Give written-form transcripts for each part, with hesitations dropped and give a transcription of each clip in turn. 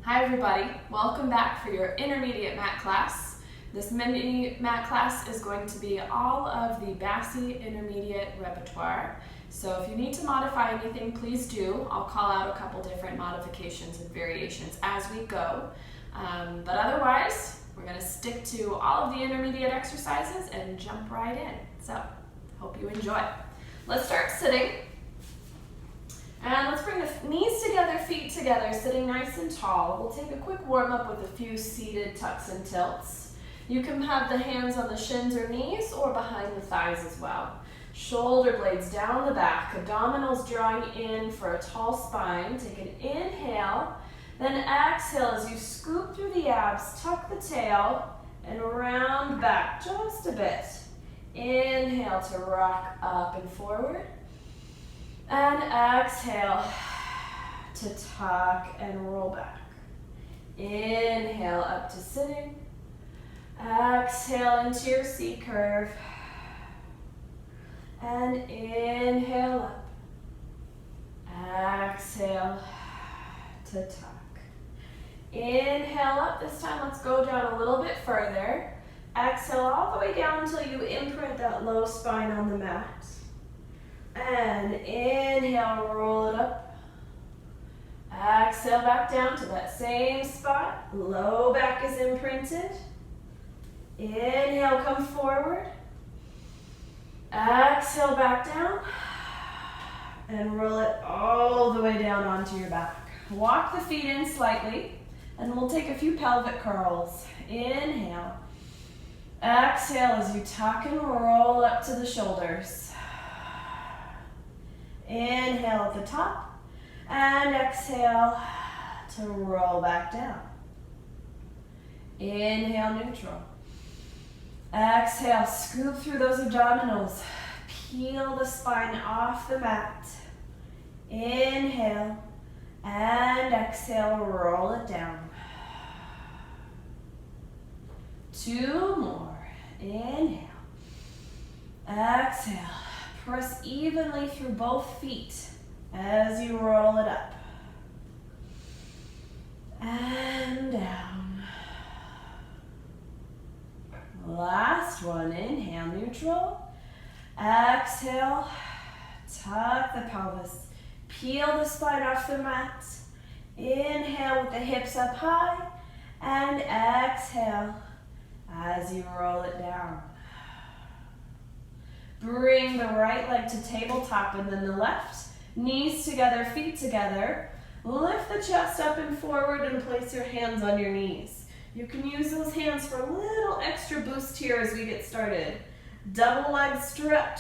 Hi everybody, welcome back for your intermediate mat class. This mini mat class is going to be all of the Bassi intermediate repertoire. So if you need to modify anything, please do. I'll call out a couple different modifications and variations as we go. But otherwise, we're going to stick to all of the intermediate exercises and jump right in. So, hope you enjoy. Let's start sitting. And let's bring the knees together, feet together, sitting nice and tall. We'll take a quick warm up with a few seated tucks and tilts. You can have the hands on the shins or knees or behind the thighs as well. Shoulder blades down the back, abdominals drawing in for a tall spine. Take an inhale, then exhale as you scoop through the abs, tuck the tail, and round back just a bit. Inhale to rock up and forward. And exhale to tuck and roll back. Inhale up to sitting. Exhale into your C curve. And inhale up. Exhale to tuck. Inhale up. This time let's go down a little bit further. Exhale all the way down until you imprint that low spine on the mat. And inhale, roll it up. Exhale back down to that same spot. Low back is imprinted. Inhale, come forward. Exhale back down. And roll it all the way down onto your back. Walk the feet in slightly. And we'll take a few pelvic curls. Inhale. Exhale as you tuck and roll up to the shoulders. Inhale at the top, and exhale to roll back down. Inhale, neutral. Exhale, scoop through those abdominals. Peel the spine off the mat. Inhale, and exhale, roll it down. 2 more. Inhale. Exhale. Press evenly through both feet as you roll it up. And down. Last one. Inhale, neutral. Exhale, tuck the pelvis. Peel the spine off the mat. Inhale with the hips up high. And exhale as you roll it down. Bring the right leg to tabletop and then the left. Knees together, feet together. Lift the chest up and forward and place your hands on your knees. You can use those hands for a little extra boost here as we get started. Double leg stretch.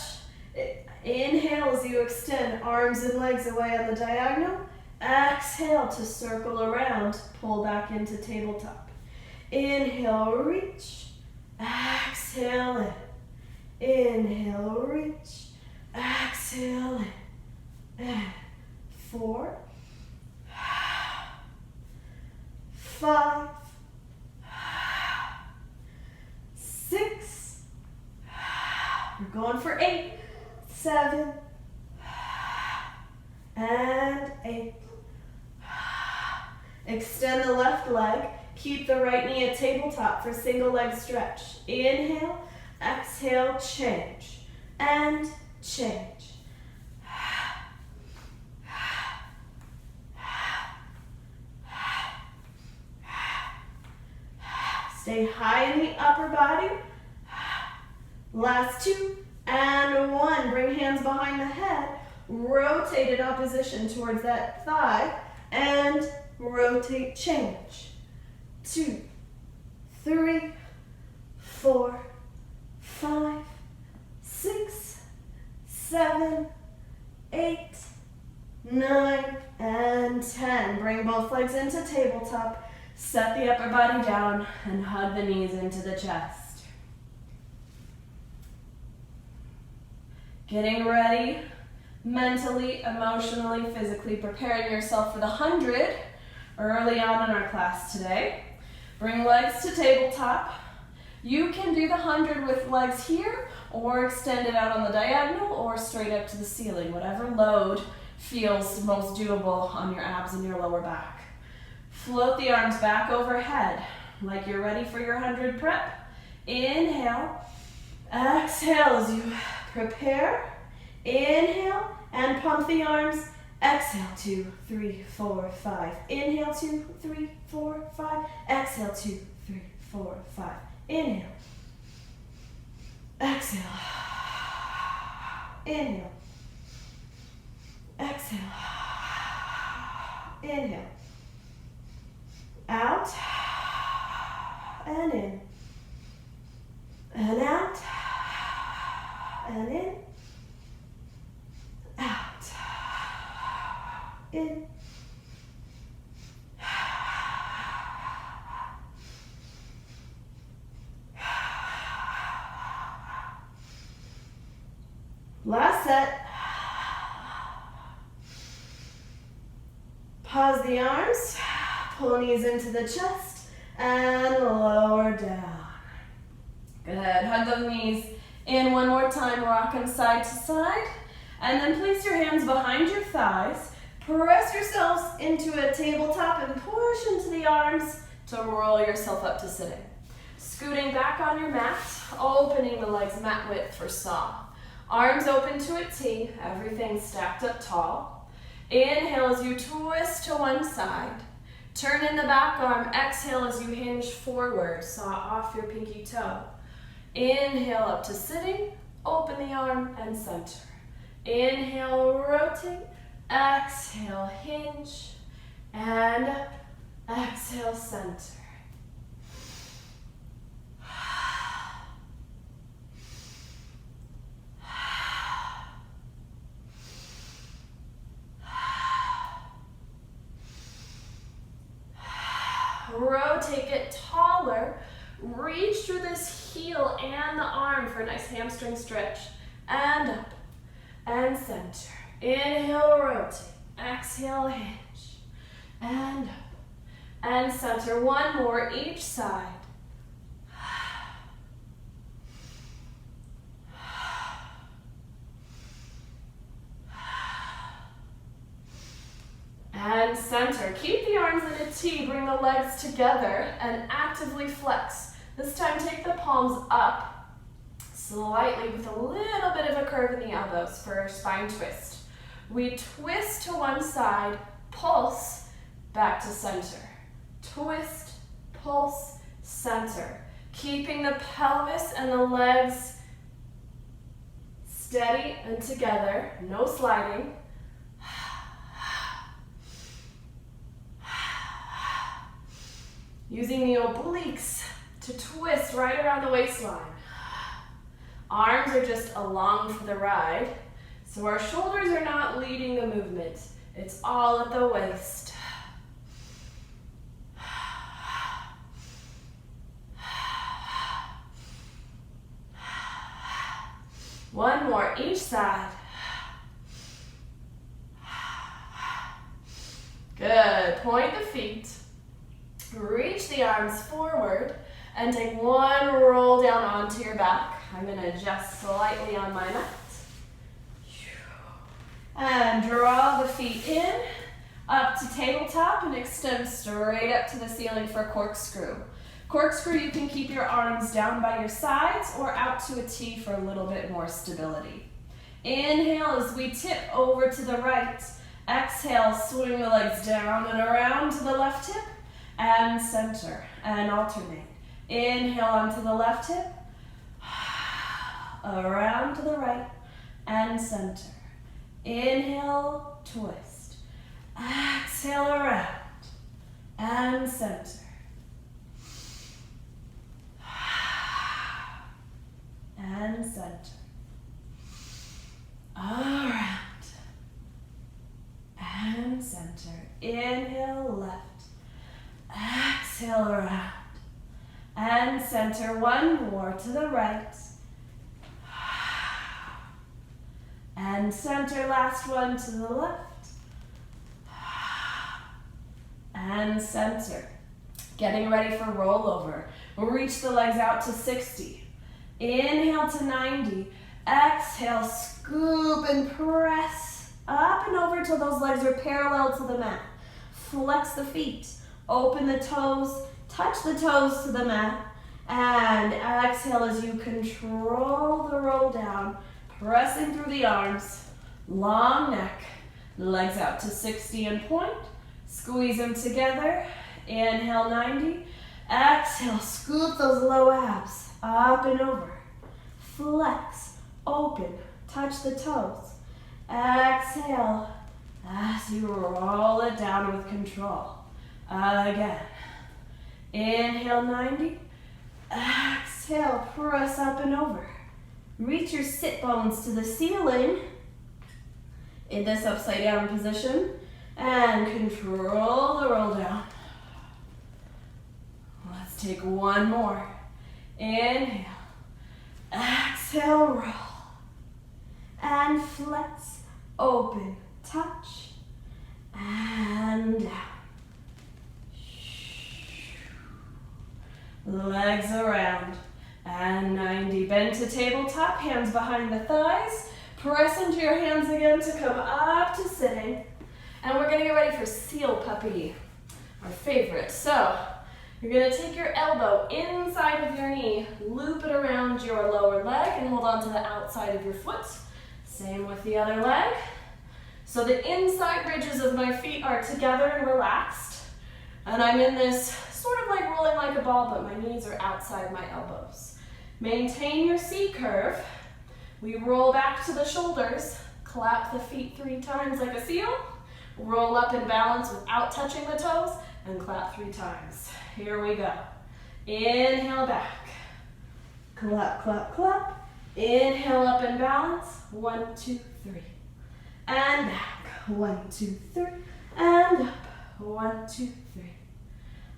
Inhale as you extend arms and legs away on the diagonal. Exhale to circle around. Pull back into tabletop. Inhale, reach. Exhale in. Inhale, reach. Exhale in. 4, 5, 6. We're going for 8, 7, and 8. Extend the left leg. Keep the right knee at tabletop for single leg stretch. Inhale. Exhale, change, and change. Stay high in the upper body. Last 2, and 1. Bring hands behind the head. Rotate in opposition towards that thigh, and rotate, change. 2, 3, 4, 5, 6, 7, 8, 9, and 10. Bring both legs into tabletop. Set the upper body down and hug the knees into the chest. Getting ready, mentally, emotionally, physically, preparing yourself for the 100 early on in our class today. Bring legs to tabletop. You can do the 100 with legs here or extend it out on the diagonal or straight up to the ceiling, whatever load feels most doable on your abs and your lower back. Float the arms back overhead like you're ready for your 100 prep. Inhale, exhale as you prepare. Inhale and pump the arms. Exhale, 2, 3, 4, 5. Inhale, 2, 3, 4, 5. Exhale, 2, 3, 4, 5. Inhale. Exhale. Inhale. Exhale. Inhale. Out. And in. And out. And in. Out. In. Last set. Pause the arms, pull knees into the chest, and lower down. Good, hug those knees in one more time, rock them side to side, and then place your hands behind your thighs, press yourselves into a tabletop and push into the arms to roll yourself up to sitting. Scooting back on your mat, opening the legs mat width for saw. Arms open to a T, everything stacked up tall. Inhale as you twist to one side. Turn in the back arm, exhale as you hinge forward, saw off your pinky toe. Inhale up to sitting, open the arm and center. Inhale, rotate, exhale, hinge, and exhale, center. Rotate, get taller. Reach through this heel and the arm for a nice hamstring stretch. And up and center. Inhale, rotate. Exhale, hinge. And up and center. One more each side. And center. Keep the arms in a T, bring the legs together and actively flex. This time take the palms up slightly with a little bit of a curve in the elbows for a spine twist. We twist to one side, pulse, back to center. Twist, pulse, center. Keeping the pelvis and the legs steady and together, no sliding. Using the obliques to twist right around the waistline. Arms are just along for the ride, so our shoulders are not leading the movement. It's all at the waist. One more each side. Good. Point the feet. Reach the arms forward and take one roll down onto your back. I'm going to adjust slightly on my mat. And draw the feet in, up to tabletop and extend straight up to the ceiling for corkscrew. Corkscrew, you can keep your arms down by your sides or out to a T for a little bit more stability. Inhale as we tip over to the right. Exhale, swing the legs down and around to the left hip. And center, and alternate. Inhale onto the left hip, around to the right, and center. Inhale, twist. Exhale, around, and center. And center. Around, and center. Inhale, left. Exhale, around and center. One more to the right and center. Last one to the left and center. Getting ready for rollover. We'll reach the legs out to 60. Inhale to 90. Exhale, scoop and press up and over till those legs are parallel to the mat. Flex the feet. Open the toes, touch the toes to the mat, and exhale as you control the roll down, pressing through the arms, long neck, legs out to 60 and point, squeeze them together, inhale 90, exhale, scoop those low abs, up and over, flex, open, touch the toes, exhale, as you roll it down with control, again, inhale 90, exhale, press up and over. Reach your sit bones to the ceiling in this upside down position and control the roll down. Let's take one more. Inhale, exhale, roll, and flex, open, touch, and down. Legs around, and 90. Bend to tabletop, hands behind the thighs. Press into your hands again to come up to sitting. And we're gonna get ready for seal puppy, our favorite. So, you're gonna take your elbow inside of your knee, loop it around your lower leg, and hold on to the outside of your foot. Same with the other leg. So the inside ridges of my feet are together and relaxed. And I'm in this sort of like rolling like a ball, but my knees are outside my elbows. Maintain your C curve. We roll back to the shoulders, clap the feet 3 times like a seal, roll up in balance without touching the toes, and clap 3 times. Here we go. Inhale back. Clap, clap, clap. Inhale up in balance. 1, 2, 3. And back. 1, 2, 3. And up. 1, 2, 3.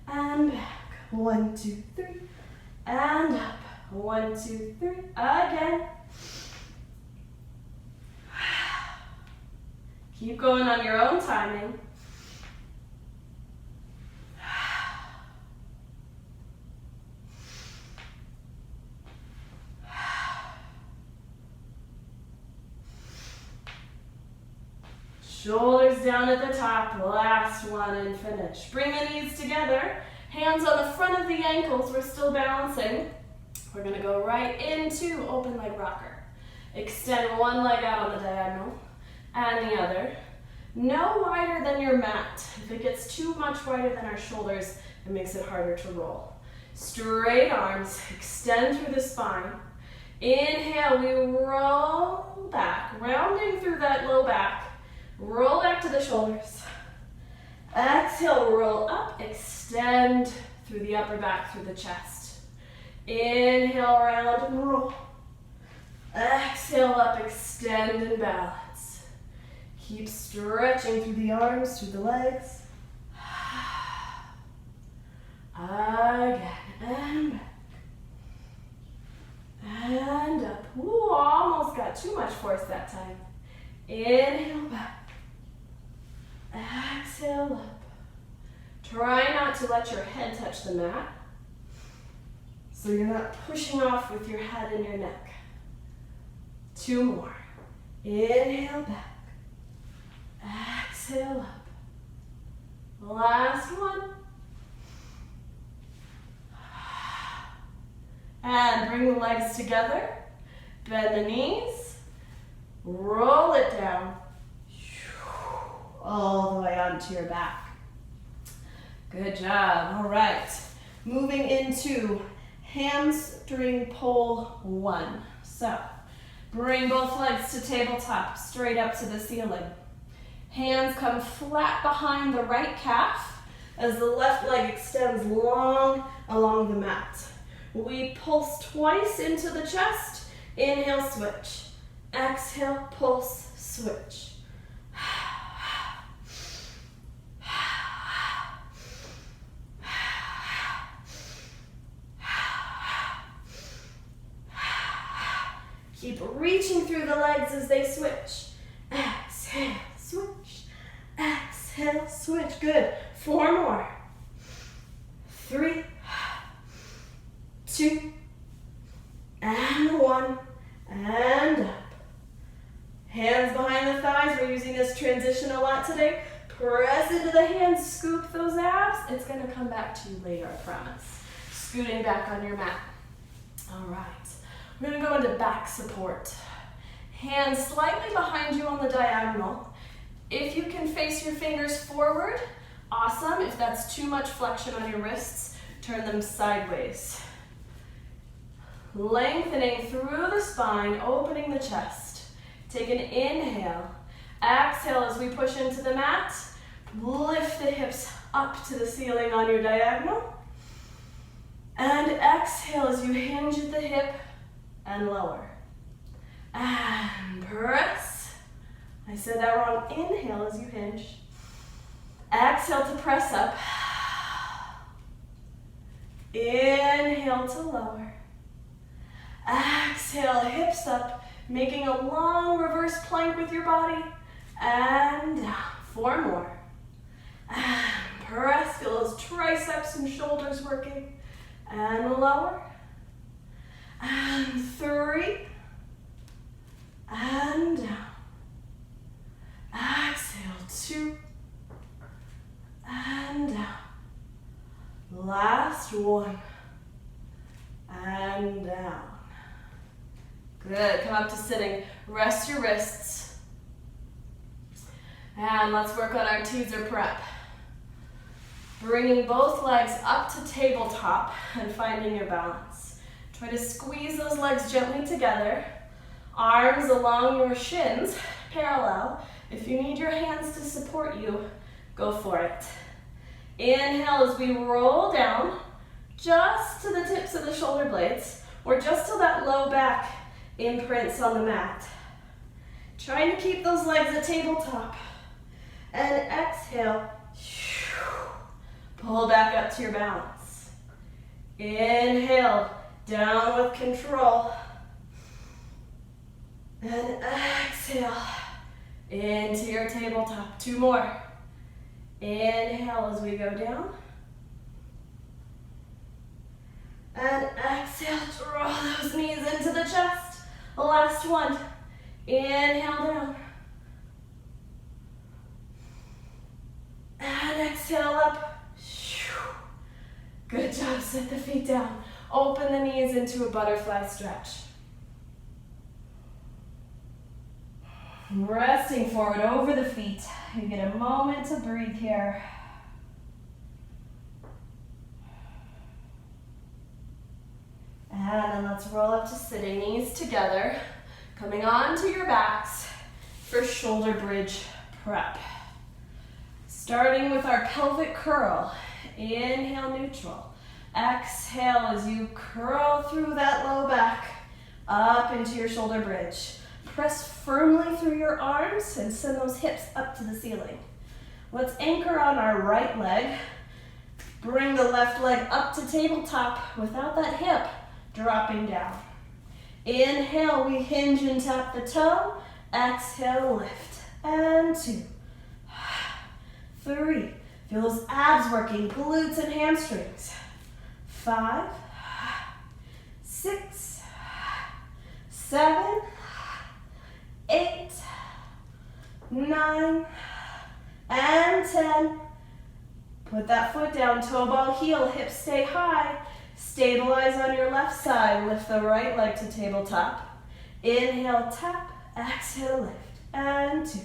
And back. 1, 2, 3. And up. 1, 2, 3. Again. Keep going on your own timing. Shoulders down at the top, last one and finish. Bring the knees together, hands on the front of the ankles, we're still balancing. We're gonna go right into open leg rocker. Extend one leg out on the diagonal and the other. No wider than your mat. If it gets too much wider than our shoulders, it makes it harder to roll. Straight arms, extend through the spine. Inhale, we roll back, rounding through that low back. Roll back to the shoulders. Exhale, roll up, extend through the upper back, through the chest. Inhale, round and roll. Exhale up, extend and balance. Keep stretching through the arms, through the legs. Again, and back. And up. Ooh, almost got too much force that time. Inhale back. Exhale up. Try not to let your head touch the mat, so you're not pushing off with your head and your neck. 2 more. Inhale back. Exhale up. Last one. And bring the legs together. Bend the knees. Roll it down. All the way onto your back. Good job. All right. Moving into hamstring pull 1. So, bring both legs to tabletop, straight up to the ceiling. Hands come flat behind the right calf as the left leg extends long along the mat. We pulse twice into the chest. Inhale, switch. Exhale, pulse, switch. Keep reaching through the legs as they switch. Exhale, switch. Exhale, switch. Good. 4 more. 3, 2, and 1, and up. Hands behind the thighs. We're using this transition a lot today. Press into the hands, scoop those abs, it's gonna come back to you later, I promise. Scooting back on your mat. All right, we're gonna go into back support. Hands slightly behind you on the diagonal. If you can face your fingers forward, awesome. If that's too much flexion on your wrists, turn them sideways. Lengthening through the spine, opening the chest. Take an inhale. Exhale as we push into the mat. Lift the hips up to the ceiling on your diagonal. And exhale as you hinge at the hip and lower. And press. I said that wrong. Inhale as you hinge. Exhale to press up. Inhale to lower. Exhale, hips up, making a long reverse plank with your body. And down. 4 more. And press. Feel those triceps and shoulders working. And lower. And 3. And down. Exhale, 2. And down. Last 1. And down. Good. Come up to sitting. Rest your wrists. And let's work on our teaser prep. Bringing both legs up to tabletop and finding your balance. Try to squeeze those legs gently together. Arms along your shins, parallel. If you need your hands to support you, go for it. Inhale as we roll down, just to the tips of the shoulder blades, or just till that low back imprints on the mat. Trying to keep those legs at tabletop. And exhale, pull back up to your balance. Inhale, down with control. And exhale, into your tabletop. 2 more. Inhale as we go down. And exhale, draw those knees into the chest. Last 1. Inhale down. And exhale up. Good job, set the feet down. Open the knees into a butterfly stretch. Resting forward over the feet. You get a moment to breathe here. And then let's roll up to sitting, knees together. Coming onto your backs for shoulder bridge prep. Starting with our pelvic curl. Inhale, neutral. Exhale as you curl through that low back up into your shoulder bridge. Press firmly through your arms and send those hips up to the ceiling. Let's anchor on our right leg. Bring the left leg up to tabletop without that hip dropping down. Inhale, we hinge and tap the toe. Exhale, lift. And 2. 3. Feel those abs working, glutes and hamstrings. 5. 6. 7. 8. 9. And 10. Put that foot down, toe ball heel, hips stay high. Stabilize on your left side, lift the right leg to tabletop. Inhale, tap, exhale, lift, and 2.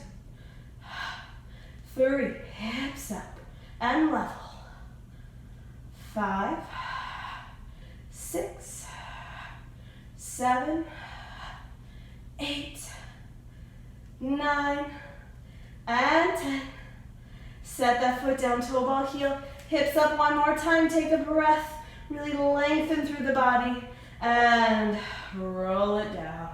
3, hips up and level. 5, 6, 7, 8, 9, and 10. Set that foot down, toe ball heel, hips up 1 more time, take a breath. Really lengthen through the body and roll it down.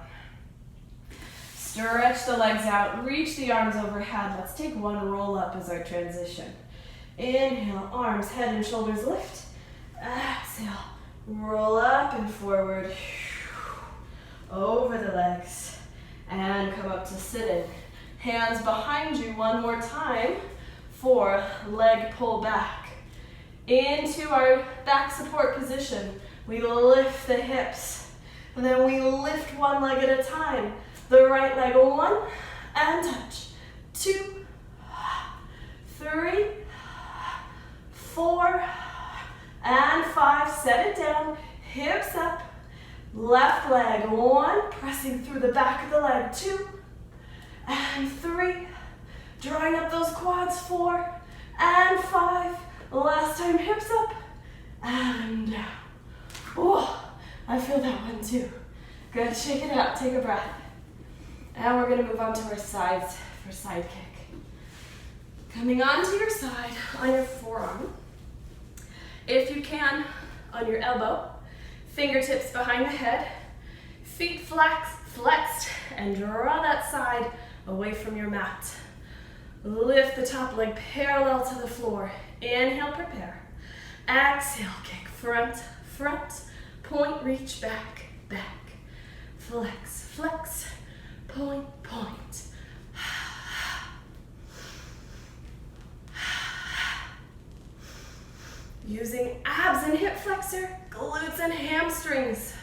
Stretch the legs out, reach the arms overhead. Let's take 1 roll up as our transition. Inhale, arms, head and shoulders lift. Exhale, roll up and forward. Over the legs. And come up to sitting. Hands behind you 1 more time for leg pull back. Into our back support position, we lift the hips, and then we lift 1 leg at a time. The right leg 1, and touch. 2, 3, 4 and 5. Set it down, hips up. Left leg, 1, pressing through the back of the leg, 2 and 3. Drawing up those quads, 4 and 5. Last time, hips up and down. Oh, I feel that one too. Good, shake it out, take a breath. And we're gonna move on to our sides for side kick. Coming onto your side on your forearm. If you can, on your elbow, fingertips behind the head, feet flexed, and draw that side away from your mat. Lift the top leg parallel to the floor. Inhale, prepare. Exhale, kick, front, point, reach, back, flex, point. Using abs and hip flexor, glutes and hamstrings.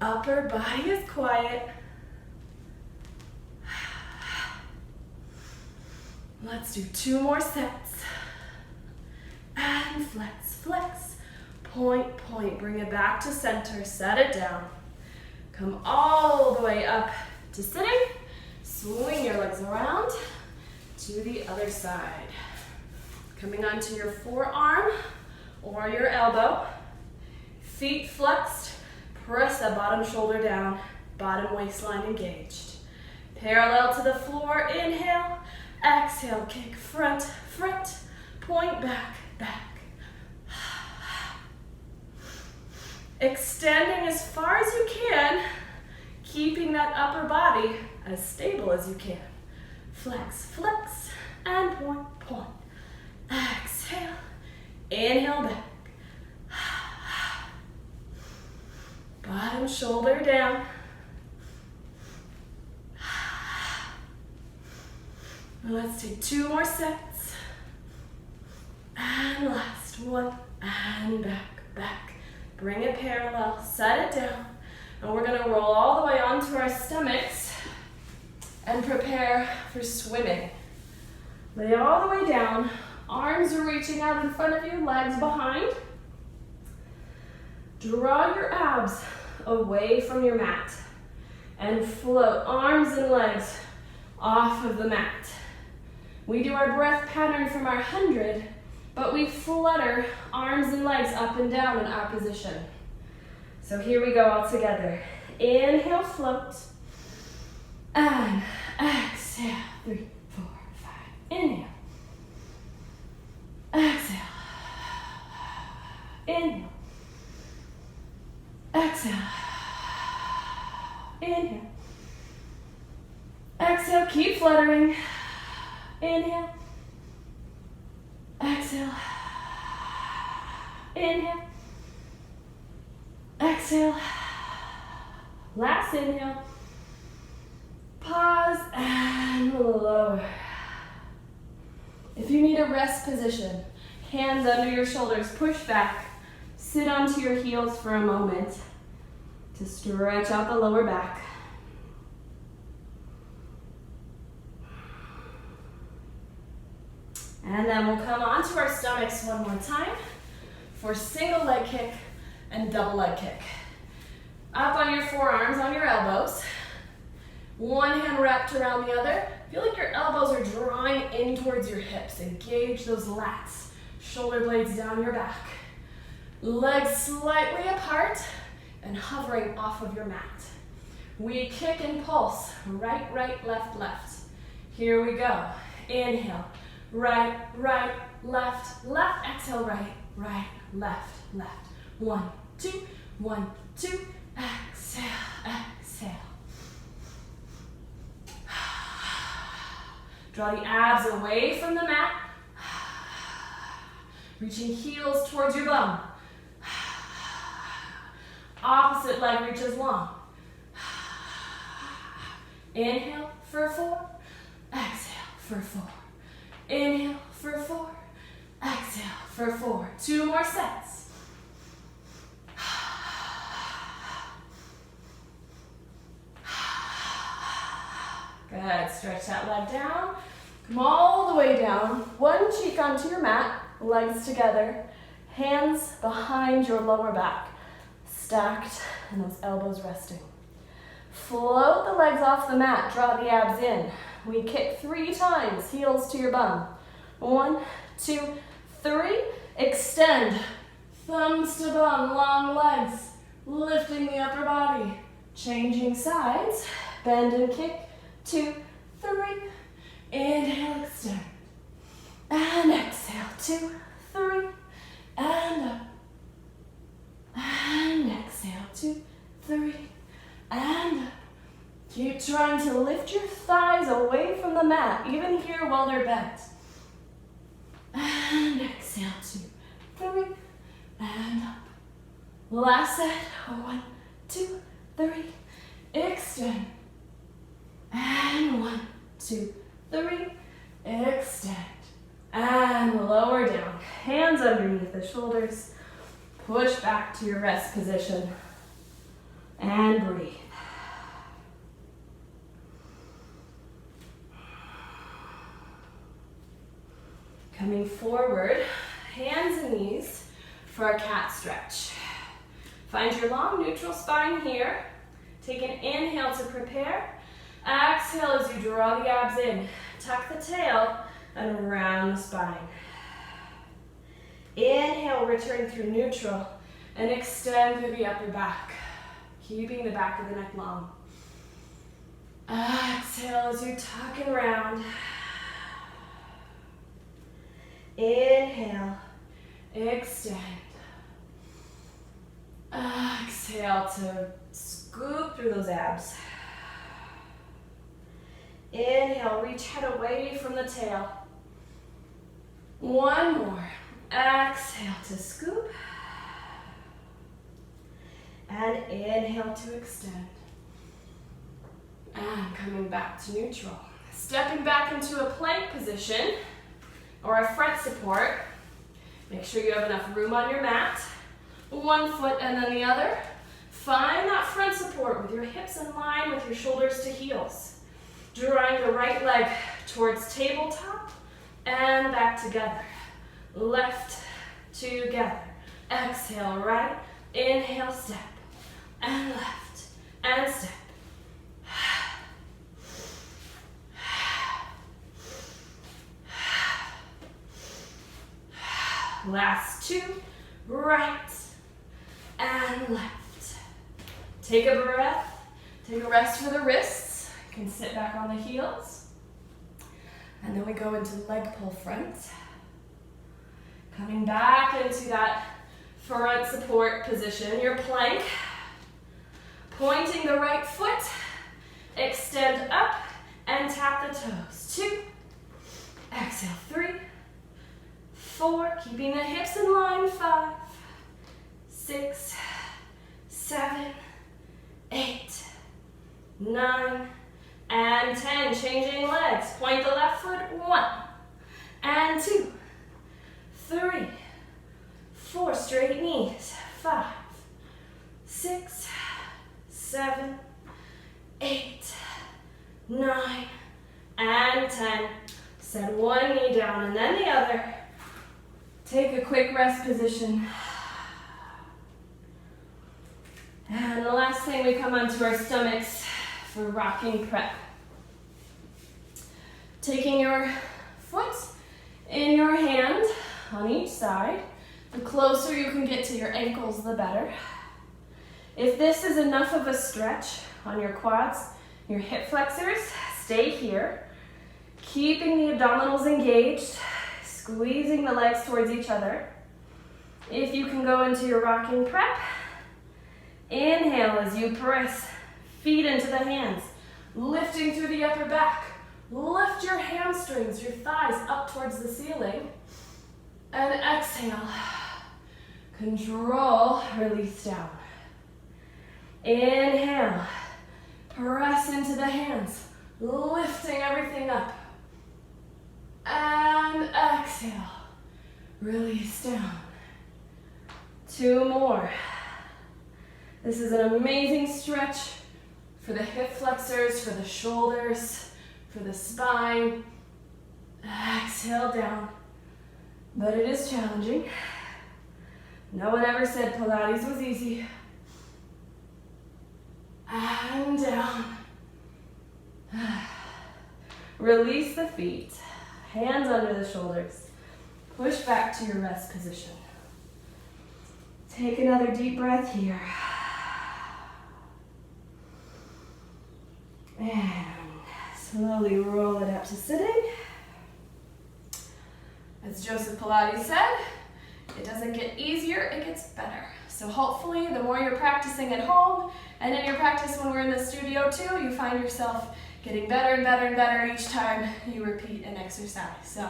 Upper body is quiet. Let's do 2 more sets. And flex, point. Bring it back to center, set it down. Come all the way up to sitting. Swing your legs around to the other side. Coming onto your forearm or your elbow. Feet flexed, press that bottom shoulder down, bottom waistline engaged. Parallel to the floor, inhale, exhale, kick, front, point, back. Extending as far as you can, keeping that upper body as stable as you can. Flex, and point. Exhale, inhale back. Bottom shoulder down. Let's take 2 more sets. And last one, and back. Bring it parallel, set it down. And we're gonna roll all the way onto our stomachs and prepare for swimming. Lay all the way down, arms are reaching out in front of you, legs behind. Draw your abs away from your mat and float arms and legs off of the mat. We do our breath pattern from our 100, but we flutter arms and legs up and down in our position. So here we go all together. Inhale, float. And exhale, 3, 4, 5. Inhale. Exhale. Inhale. Exhale. Inhale. Exhale, keep fluttering. Inhale. Exhale. Inhale. Exhale. Last inhale. Pause and lower. If you need a rest position, hands under your shoulders, push back. Sit onto your heels for a moment to stretch out the lower back. And then we'll come onto our stomachs one more time for single leg kick and double leg kick. Up on your forearms, on your elbows. One hand wrapped around the other. Feel like your elbows are drawing in towards your hips. Engage those lats. Shoulder blades down your back. Legs slightly apart and hovering off of your mat. We kick and pulse. Right, left. Here we go. Inhale. Right, left. Exhale, right, left. 1, 2, 1, 2. Exhale. Draw the abs away from the mat. Reaching heels towards your bum. Opposite leg reaches long. Inhale for 4. Exhale for 4. Inhale for 4. Exhale for 4. 2 more sets. Good. Stretch that leg down. Come all the way down. One cheek onto your mat, legs together, hands behind your lower back, stacked and those elbows resting. Float the legs off the mat, draw the abs in. We kick 3 times, heels to your bum. 1, 2, 3. Extend, thumbs to bum, long legs, lifting the upper body. Changing sides, bend and kick. 2, 3. Inhale, extend. And exhale, 2, 3. And up. And exhale, 2, 3. And up. Keep trying to lift your thighs away from the mat, even here while they're bent. And exhale, 2, 3. And up. Last set. 1, 2, 3. Extend. And 1, 2, 3. Extend. And lower down. Hands underneath the shoulders. Push back to your rest position. And breathe. Coming forward, hands and knees for a cat stretch. Find your long neutral spine here. Take an inhale to prepare. Exhale as you draw the abs in. Tuck the tail and around the spine. Inhale, return through neutral and extend through the upper back, keeping the back of the neck long. Exhale as you tuck and round. Inhale, extend. Exhale to scoop through those abs. Inhale, reach head away from the tail. One more. Exhale to scoop. And inhale to extend. And coming back to neutral. Stepping back into a plank position or a front support. Make sure you have enough room on your mat. One foot and then the other. Find that front support with your hips in line with your shoulders to heels. Drawing the right leg towards tabletop and back together. Left together. Exhale, right. Inhale, step. And left. And step. Last 2. Right and left. Take a breath. Take a rest for the wrists. You can sit back on the heels. And then we go into leg pull front. Coming back into that front support position, your plank. Pointing the right foot. Extend up and tap the toes. 2. Exhale, 3. 4. Keeping the hips in line. 5. 6, 7, 8, 9, and 10. Changing legs. Point the left foot. 1 and 2, 3, 4. Straight knees. 5, 6, 7, 8, 9, and 10. Set one knee down and then the other. Take a quick rest position. And the last thing, we come onto our stomachs for rocking prep. Taking your foot in your hand on each side. The closer you can get to your ankles, the better. If this is enough of a stretch on your quads, your hip flexors, stay here. Keeping the abdominals engaged, squeezing the legs towards each other. If you can go into your rocking prep, inhale as you press feet into the hands, lifting through the upper back. Lift your hamstrings, your thighs up towards the ceiling. And exhale. Control, release down. Inhale. Press into the hands, lifting everything up. And exhale. Release down. 2 more. This is an amazing stretch for the hip flexors, for the shoulders, for the spine. Exhale down. But it is challenging. No one ever said Pilates was easy. And down. Release the feet. Hands under the shoulders. Push back to your rest position. Take another deep breath here. And slowly roll it up to sitting. As Joseph Pilates said, it doesn't get easier, it gets better. So hopefully the more you're practicing at home and in your practice when we're in the studio too, you find yourself getting better and better and better each time you repeat an exercise. So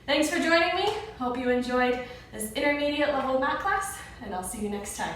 thanks for joining me. Hope you enjoyed this intermediate level mat class, and I'll see you next time.